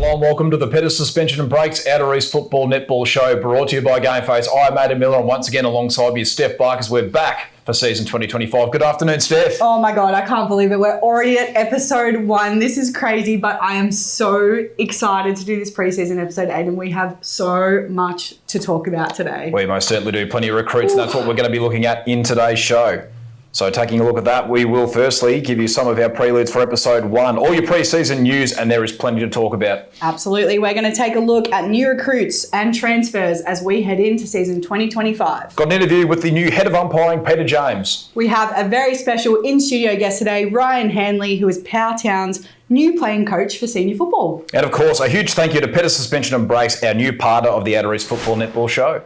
Hello and welcome to the Pettis Suspension and Breaks Outer East Football Netball Show, brought to you by Gameface. I'm Adam Miller, and once again alongside me is Steph Barkers. We're back for season 2025. Good afternoon, Steph. Oh my God, I can't believe it. We're already at episode 1. This is crazy, but I am so excited to do this preseason episode, Aiden. We have so much to talk about today. We most certainly do. Plenty of recruits, and that's what we're going to be looking at in today's show. So taking a look at that, we will firstly give you some of our preludes for episode 1. All your preseason news, and there is plenty to talk about. Absolutely. We're going to take a look at new recruits and transfers as we head into season 2025. Got an interview with the new head of umpiring, Peter James. We have a very special in-studio guest today, Ryan Handley, who is Powelltown's new playing coach for senior football. And of course, a huge thank you to Pettis Suspension and Breaks, our new partner of the Outer East Football Netball Show.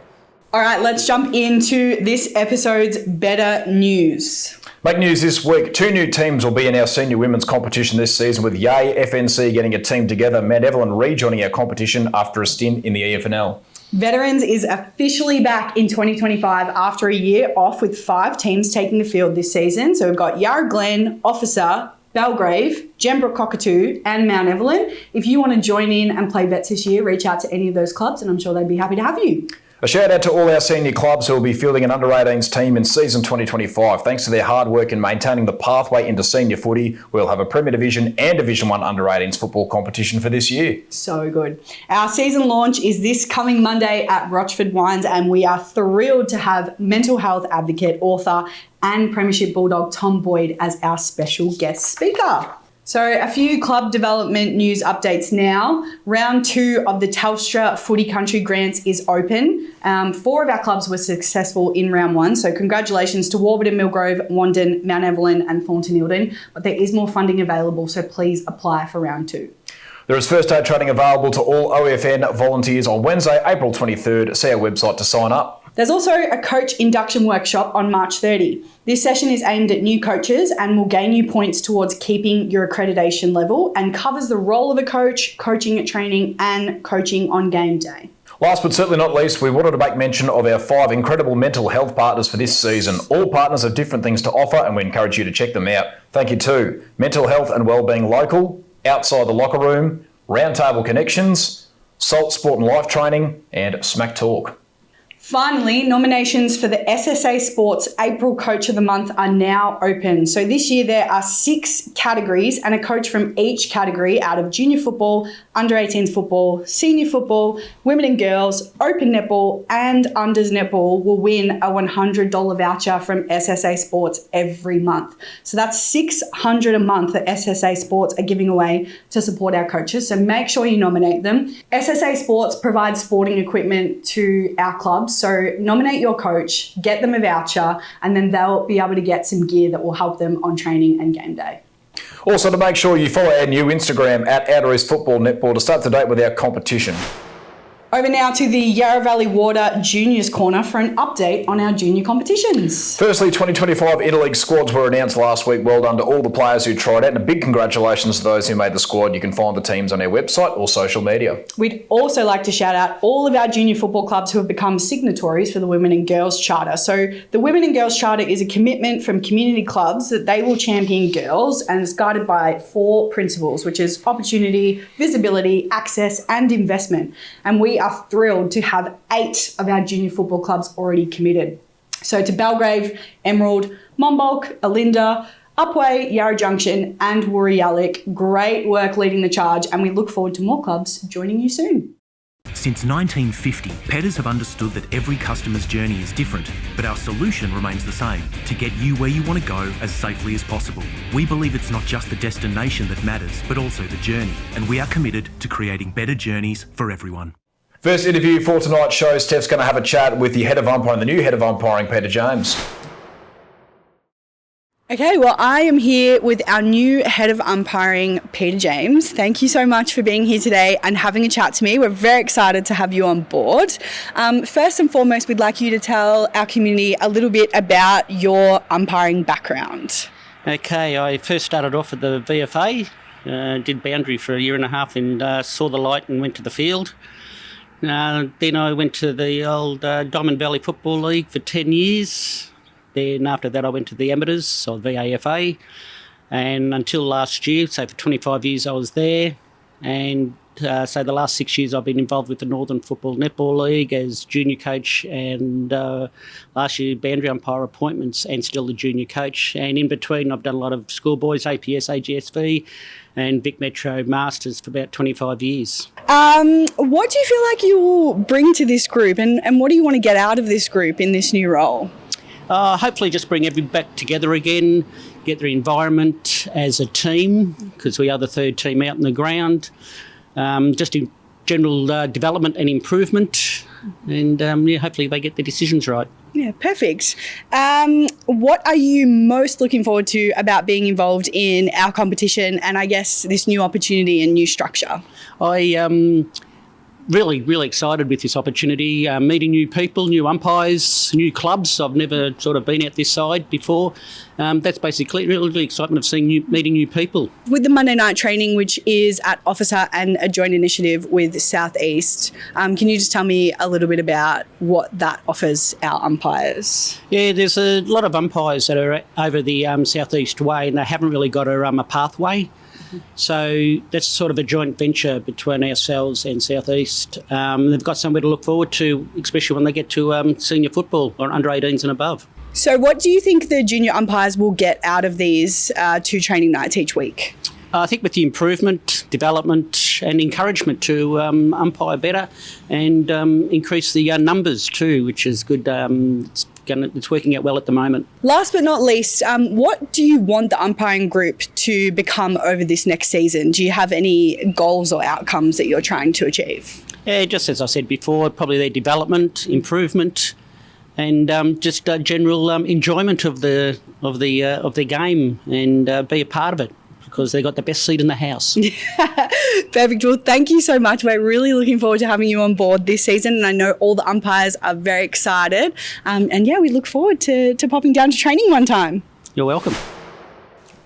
All right, let's jump into this episode's better news. Big news this week. 2 new teams will be in our senior women's competition this season, with Yay FNC getting a team together, Mount Evelyn rejoining our competition after a stint in the EFNL. Veterans is officially back in 2025 after a year off, with 5 teams taking the field this season. So we've got Yarra Glen, Officer, Belgrave, Gembrook Cockatoo and Mount Evelyn. If you want to join in and play vets this year, reach out to any of those clubs and I'm sure they'd be happy to have you. A shout out to all our senior clubs who will be fielding an under-18s team in season 2025. Thanks to their hard work in maintaining the pathway into senior footy, we'll have a Premier Division and Division 1 under-18s football competition for this year. So good. Our season launch is this coming Monday at Rochford Wines, and we are thrilled to have mental health advocate, author and Premiership Bulldog Tom Boyd as our special guest speaker. So a few club development news updates now. Round 2 of the Telstra Footy Country Grants is open. 4 of our clubs were successful in round 1. So congratulations to Warburton, Millgrove, Wandon, Mount Evelyn and Thornton Eildon. But there is more funding available, so please apply for round 2. There is first aid training available to all OEFN volunteers on Wednesday, April 23rd. See our website to sign up. There's also a coach induction workshop on March 30. This session is aimed at new coaches and will gain you points towards keeping your accreditation level and covers the role of a coach, coaching at training and coaching on game day. Last but certainly not least, we wanted to make mention of our 5 incredible mental health partners for this season. All partners have different things to offer and we encourage you to check them out. Thank you to Mental Health and Wellbeing Local, Outside the Locker Room, Roundtable Connections, Salt Sport and Life Training and Smack Talk. Finally, nominations for the SSA Sports April Coach of the Month are now open. So this year there are 6 categories and a coach from each category out of junior football, under-18s football, senior football, women and girls, open netball and unders netball will win a $100 voucher from SSA Sports every month. So that's $600 a month that SSA Sports are giving away to support our coaches. So make sure you nominate them. SSA Sports provides sporting equipment to our clubs. So nominate your coach, get them a voucher, and then they'll be able to get some gear that will help them on training and game day. Also, to make sure you follow our new Instagram at Outer East Football Netball to stay up to date with our competition. Over now to the Yarra Valley Water Juniors Corner for an update on our junior competitions. Firstly, 2025 Interleague squads were announced last week. Well done to all the players who tried out, and a big congratulations to those who made the squad. You can find the teams on our website or social media. We'd also like to shout out all of our junior football clubs who have become signatories for the Women and Girls Charter. So the Women and Girls Charter is a commitment from community clubs that they will champion girls, and it's guided by 4 principles, which is opportunity, visibility, access and investment. And we are thrilled to have 8 of our junior football clubs already committed. So to Belgrave, Emerald, Monbulk, Alinda, Upwey, Yarra Junction and Woorayallik, great work leading the charge, and we look forward to more clubs joining you soon. Since 1950, Petters have understood that every customer's journey is different, but our solution remains the same, to get you where you want to go as safely as possible. We believe it's not just the destination that matters, but also the journey, and we are committed to creating better journeys for everyone. First interview for tonight's show, Steph's going to have a chat with the head of umpiring, the new head of umpiring, Peter James. Okay, well, I am here with our new head of umpiring, Peter James. Thank you so much for being here today and having a chat to me. We're very excited to have you on board. First and foremost, we'd like you to tell our community a little bit about your umpiring background. Okay, I first started off at the VFA, did boundary for a year and a half and saw the light and went to the field. Then I went to the old Diamond Valley Football League for 10 years. Then after that I went to the amateurs, so VAFA, and until last year, so for 25 years I was there, and So the last 6 years I've been involved with the Northern Football Netball League as junior coach, and last year boundary umpire appointments and still the junior coach. And in between I've done a lot of schoolboys, APS, AGSV and Vic Metro Masters for about 25 years. What do you feel like you will bring to this group, and what do you want to get out of this group in this new role? Hopefully just bring everyone back together again, get the environment as a team, because we are the third team out in the ground, just in general development and improvement, and hopefully they get their decisions right. Yeah, perfect. What are you most looking forward to about being involved in our competition and I guess this new opportunity and new structure? Really excited with this opportunity, meeting new people, new umpires, new clubs. I've never sort of been out this side before. That's basically really excitement of meeting new people. With the Monday night training, which is at Officer and a joint initiative with Southeast, can you just tell me a little bit about what that offers our umpires? Yeah, there's a lot of umpires that are over the Southeast way and they haven't really got a pathway. So that's sort of a joint venture between ourselves and Southeast. They've got somewhere to look forward to, especially when they get to senior football or under 18s and above. So what do you think the junior umpires will get out of these 2 training nights each week? I think with the improvement, development and encouragement to umpire better and increase the numbers too, which is good. It's working out well at the moment. Last but not least, what do you want the umpiring group to become over this next season? Do you have any goals or outcomes that you're trying to achieve? Yeah, just as I said before, probably their development, improvement, and just general enjoyment of the game and be a part of it, because they got the best seat in the house. Perfect. Well, thank you so much. We're really looking forward to having you on board this season, and I know all the umpires are very excited. And yeah, we look forward to popping down to training one time. You're welcome.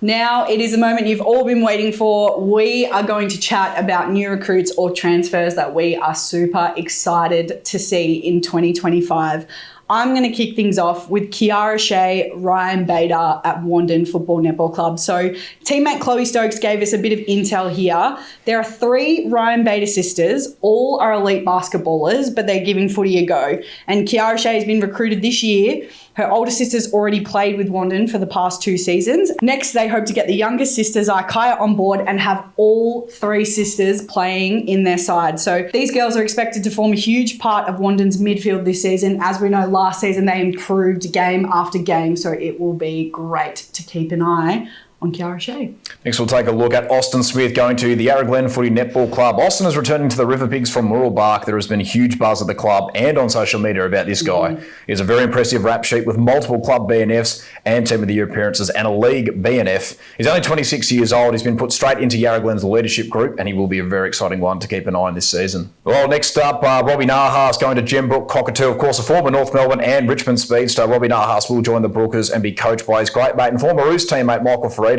Now it is a moment you've all been waiting for. We are going to chat about new recruits or transfers that we are super excited to see in 2025. I'm going to kick things off with Kiara Shea, Ryan Bader at Wandon Football Netball Club. So teammate Chloe Stokes gave us a bit of intel here. There are 3 Ryan Bader sisters. All are elite basketballers, but they're giving footy a go. And Kiara Shea has been recruited this year. Her older sister's already played with Wandon for the past 2 seasons. Next, they hope to get the youngest sister, Zykaya, on board and have all 3 sisters playing in their side. So these girls are expected to form a huge part of Wandon's midfield this season. As we know, last season they improved game after game, so it will be great to keep an eye on Kiara Shea. Next, we'll take a look at Austin Smith going to the Yarra Glen Footy Netball Club. Austin is returning to the River Pigs from Mooroolbark. There has been a huge buzz at the club and on social media about this guy. He has a very impressive rap sheet with multiple club BNFs and Team of the Year appearances and a league BNF. He's only 26 years old. He's been put straight into Yarra Glen's leadership group, and he will be a very exciting one to keep an eye on this season. Well, next up, Robbie Nahas going to Gembrook Cockatoo. Of course, a former North Melbourne and Richmond speedster. Robbie Nahas will join the Brookers and be coached by his great mate and former Roos teammate Michael Ferrito.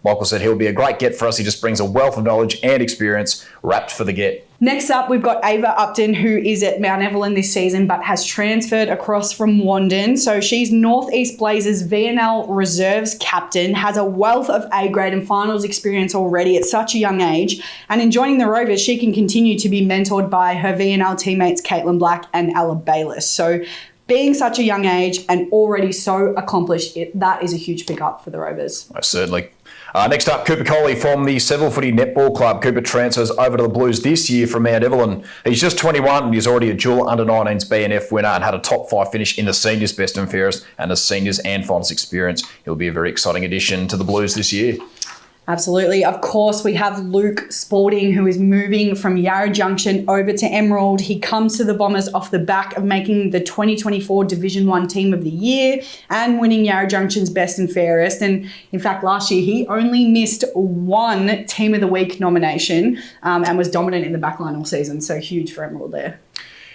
Michael said he'll be a great get for us. He just brings a wealth of knowledge and experience wrapped for the get. Next up, we've got Ava Upton, who is at Mount Evelyn this season, but has transferred across from Wandon. So she's North East Blazers VNL Reserves captain, has a wealth of A-grade and finals experience already at such a young age. And in joining the Rovers, she can continue to be mentored by her VNL teammates, Caitlin Black and Ella Bayless. So being such a young age and already so accomplished, that is a huge pickup for the Rovers. Most certainly. Next up, Cooper Coley from the Seville Footy Netball Club. Cooper transfers over to the Blues this year from Mount Evelyn. He's just 21 and he's already a dual under-19s BNF winner and had a top 5 finish in the seniors best and fairest and the seniors and finals experience. He'll be a very exciting addition to the Blues this year. Absolutely. Of course, we have Luke Spalding, who is moving from Yarra Junction over to Emerald. He comes to the Bombers off the back of making the 2024 Division 1 Team of the Year and winning Yarra Junction's Best and Fairest. And in fact, last year, he only missed 1 Team of the Week nomination and was dominant in the backline all season. So huge for Emerald there.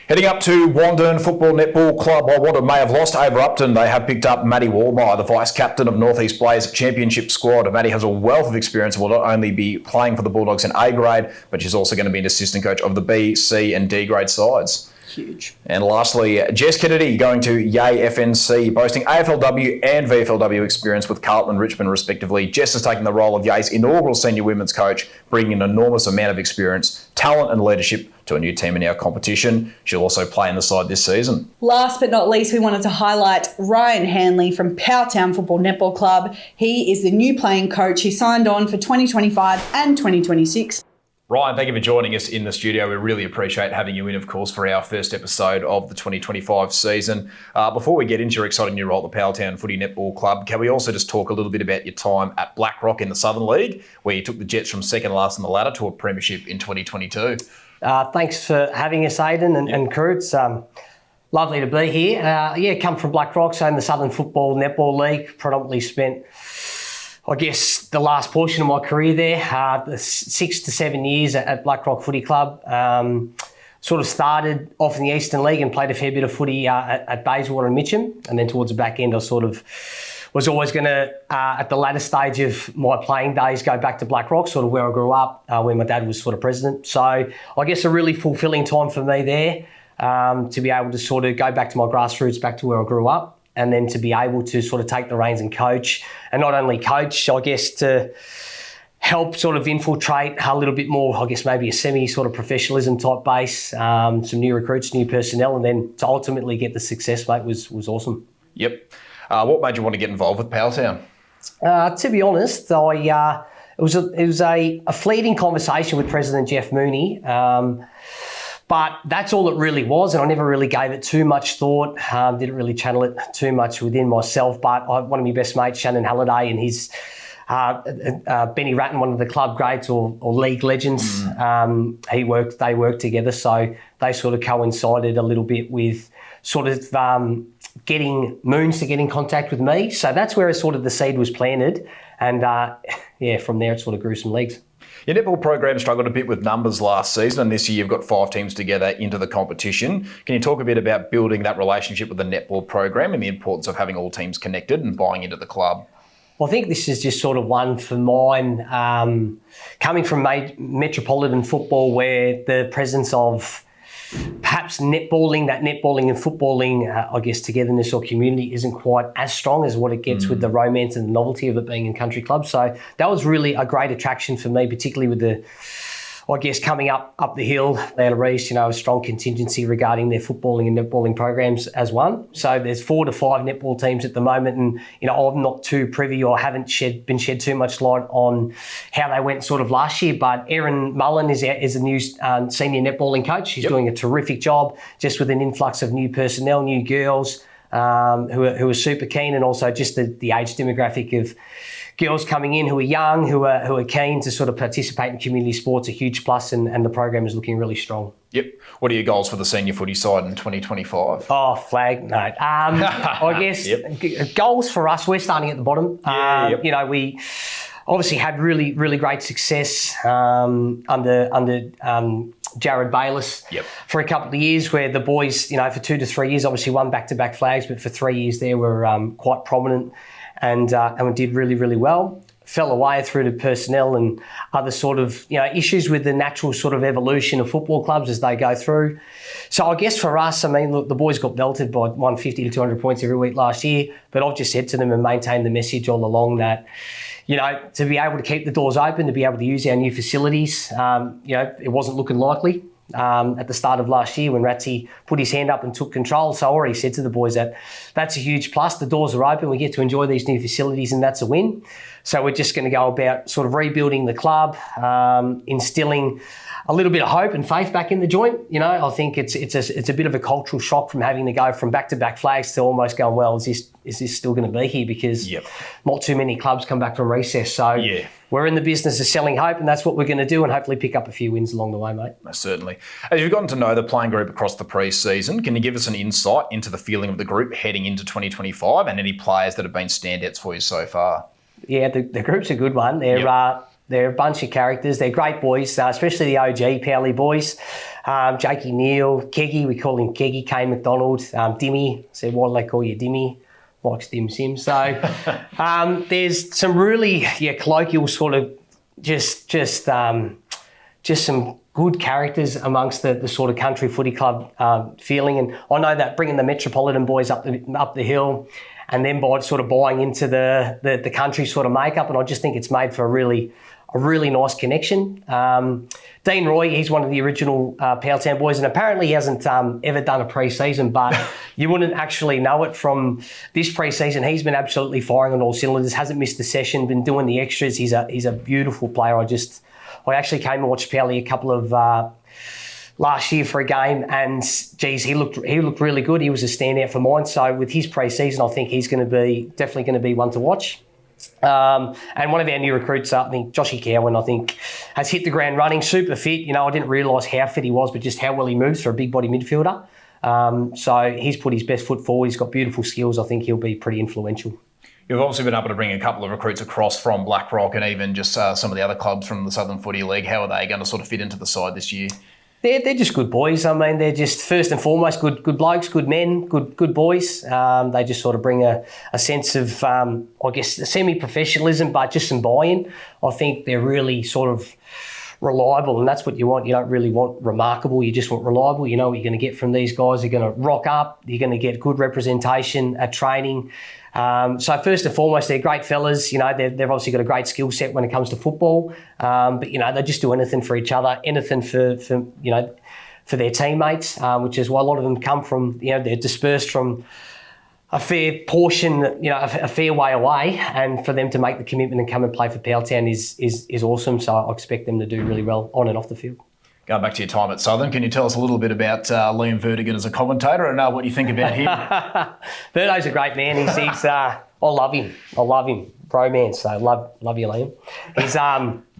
Heading up to Wandon Football Netball Club. While Wandon may have lost Ava Upton, they have picked up Maddie Wallmeyer, the vice-captain of North East Blaze Championship squad. Maddie has a wealth of experience and will not only be playing for the Bulldogs in A grade, but she's also going to be an assistant coach of the B, C and D grade sides. Huge. And lastly, Jess Kennedy going to Yay FNC, boasting AFLW and VFLW experience with Carlton and Richmond respectively. Jess has taken the role of Yay's inaugural senior women's coach, bringing an enormous amount of experience, talent and leadership to a new team in our competition. She'll also play in the side this season. Last but not least, we wanted to highlight Ryan Handley from Powelltown Football Netball Club. He is the new playing coach. He signed on for 2025 and 2026. Ryan, thank you for joining us in the studio. We really appreciate having you in, of course, for our first episode of the 2025 season. Before we get into your exciting new role at the Powelltown Footy Netball Club, can we also just talk a little bit about your time at Blackrock in the Southern League, where you took the Jets from second last on the ladder to a premiership in 2022? Thanks for having us, Aidan and crew. It's lovely to be here. Come from Blackrock, so in the Southern Football Netball League, predominantly spent, I guess, the last portion of my career there, 6 to 7 years at Blackrock Footy Club. Sort of started off in the Eastern League and played a fair bit of footy at Bayswater and Mitcham. And then towards the back end, I sort of was always going to, at the latter stage of my playing days, go back to Blackrock, sort of where I grew up, where my dad was sort of president. So I guess a really fulfilling time for me there, to be able to sort of go back to my grassroots, back to where I grew up, and then to be able to sort of take the reins and coach. And not only coach, I guess to help sort of infiltrate a little bit more, I guess maybe a semi sort of professionalism type base, some new recruits, new personnel, and then to ultimately get the success, mate, was awesome. Yep. What made you want to get involved with Powelltown? To be honest, it was a fleeting conversation with President Jeff Mooney, but that's all it really was, and I never really gave it too much thought. Didn't really channel it too much within myself. But one of my best mates, Shannon Halliday, and his Benny Ratton, one of the club greats or league legends, they worked together, so they sort of coincided a little bit with sort of getting Moons to get in contact with me. So that's where sort of the seed was planted. And from there it sort of grew some legs. Your netball program struggled a bit with numbers last season, and this year you've got 5 teams together into the competition. Can you talk a bit about building that relationship with the netball program and the importance of having all teams connected and buying into the club? Well, I think this is just sort of one for mine, coming from metropolitan football, where the presence of perhaps netballing and footballing, I guess, togetherness or community isn't quite as strong as what it gets with the romance and the novelty of it being in country clubs. So that was really a great attraction for me, particularly with the, I guess, coming up the hill out of East, a strong contingency regarding their footballing and netballing programs as one. So there's 4 to 5 netball teams at the moment, and I'm not too privy or haven't been shed too much light on how they went sort of last year. But Erin Mullen is a new senior netballing coach. She's doing a terrific job, just with an influx of new personnel, new girls who are super keen, and also just the age demographic of girls coming in who are young, who are keen to sort of participate in community sports, a huge plus, and the program is looking really strong. Yep. What are your goals for the senior footy side in 2025? Oh, flag, no. I guess goals for us, we're starting at the bottom. We obviously had really, really great success under Jared Bayless for a couple of years, where the boys, for 2 to 3 years, obviously won back-to-back flags, but for 3 years there were quite prominent. And we did really, really well. Fell away through to personnel and other sort of issues with the natural sort of evolution of football clubs as they go through. So I guess for us, look, the boys got belted by 150 to 200 points every week last year, but I've just said to them and maintained the message all along that, to be able to keep the doors open, to be able to use our new facilities, it wasn't looking likely. At the start of last year when Ratsy put his hand up and took control. So I already said to the boys that that's a huge plus. The doors are open. We get to enjoy these new facilities, and that's a win. So we're just going to go about sort of rebuilding the club, instilling a little bit of hope and faith back in the joint. I think it's a bit of a cultural shock from having to go from back-to-back flags to almost going, well, is this still going to be here? Because not too many clubs come back from recess. So we're in the business of selling hope, and that's what we're going to do, and hopefully pick up a few wins along the way, mate. Most certainly. As you've gotten to know the playing group across the pre-season, can you give us an insight into the feeling of the group heading into 2025 and any players that have been standouts for you so far? Yeah, the group's a good one. They're a bunch of characters. They're great boys, especially the OG Powley boys. Jakey Neal, Keggy, we call him Keggy, Kane McDonald, Dimmy. Said, why do they call you Dimmy? Likes Dim Sim. So there's some really colloquial sort of just some good characters amongst the sort of country footy club feeling. And I know that bringing the Metropolitan boys up the hill and then by sort of buying into the country sort of makeup, and I just think it's made for a really nice connection. Dean Roy, he's one of the original Powelltown boys, and apparently he hasn't ever done a pre-season, but you wouldn't actually know it from this pre-season. He's been absolutely firing on all cylinders, hasn't missed a session, been doing the extras. He's a beautiful player. I actually came and watched Powley a couple of last year for a game, and geez, he looked really good. He was a standout for mine. So with his pre-season, I think he's definitely going to be one to watch. And one of our new recruits, I think Joshy Cowan, I think, has hit the ground running, super fit. I didn't realise how fit he was, but just how well he moves for a big body midfielder. So he's put his best foot forward. He's got beautiful skills. I think he'll be pretty influential. You've obviously been able to bring a couple of recruits across from Blackrock and even just some of the other clubs from the Southern Footy League. How are they going to sort of fit into the side this year? They're just good boys. I mean, they're just first and foremost good blokes, good men, good boys. They just sort of bring a sense of, I guess, semi-professionalism, but just some buy-in. I think they're really sort of reliable, and that's what you want. You don't really want remarkable. You just want reliable. You know what you're going to get from these guys. They're going to rock up. You're going to get good representation at training. So first and foremost, they're great fellas. They've obviously got a great skill set when it comes to football. But they just do anything for each other, anything for their teammates, which is why a lot of them come from. They're dispersed from a fair portion, a fair way away, and for them to make the commitment and come and play for Powelltown is awesome. So I expect them to do really well on and off the field. Going back to your time at Southern, can you tell us a little bit about Liam Vertigan as a commentator and what you think about him? Verto's a great man. He's I love him. Bromance. So love you, Liam.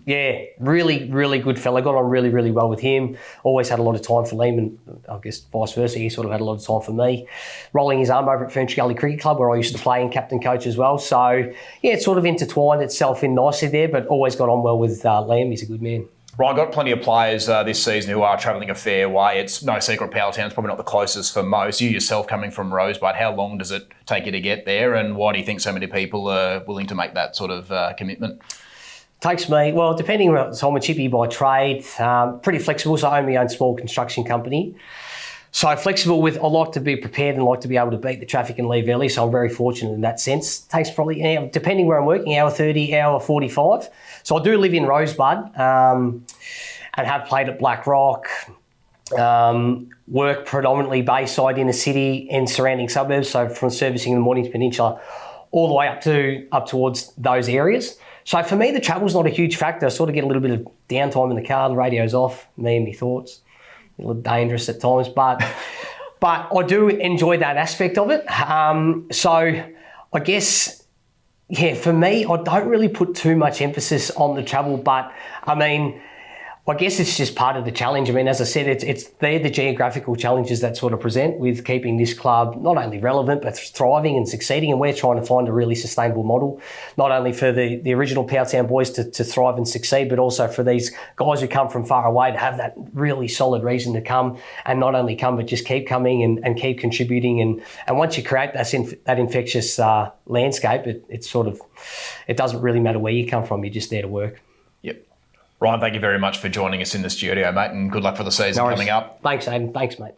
He's really, really good fella. Got on really, really well with him. Always had a lot of time for Liam, and I guess vice versa. He sort of had a lot of time for me. Rolling his arm over at Ferntree Gully Cricket Club, where I used to play and captain coach as well. So it's sort of intertwined itself in nicely there, but always got on well with Liam. He's a good man. Ryan, got plenty of players this season who are travelling a fair way. It's no secret Powelltown's probably not the closest for most. You yourself coming from Rosebud, how long does it take you to get there, and why do you think so many people are willing to make that sort of commitment? Takes me, well, depending on, so I'm a chippy by trade, pretty flexible, so I own my own small construction company. So flexible with, I like to be prepared and like to be able to beat the traffic and leave early, so I'm very fortunate in that sense. Takes probably, depending where I'm working, hour 30, hour 45. So I do live in Rosebud and have played at Blackrock, work predominantly Bayside in the city and surrounding suburbs, so from servicing the Mornings Peninsula all the way up towards those areas. So for me, the travel's not a huge factor. I sort of get a little bit of downtime in the car, the radio's off, me and my thoughts. A little dangerous at times, but I do enjoy that aspect of it. So I guess, for me, I don't really put too much emphasis on the travel, but I mean, I guess it's just part of the challenge. I mean, as I said, they're the geographical challenges that sort of present with keeping this club not only relevant, but thriving and succeeding. And we're trying to find a really sustainable model, not only for the original Powelltown boys to thrive and succeed, but also for these guys who come from far away to have that really solid reason to come, and not only come, but just keep coming and keep contributing. And once you create that infectious landscape, it doesn't really matter where you come from. You're just there to work. Yep. Ryan, thank you very much for joining us in the studio, mate, and good luck for the season coming up. Thanks, Aidan. Thanks, mate.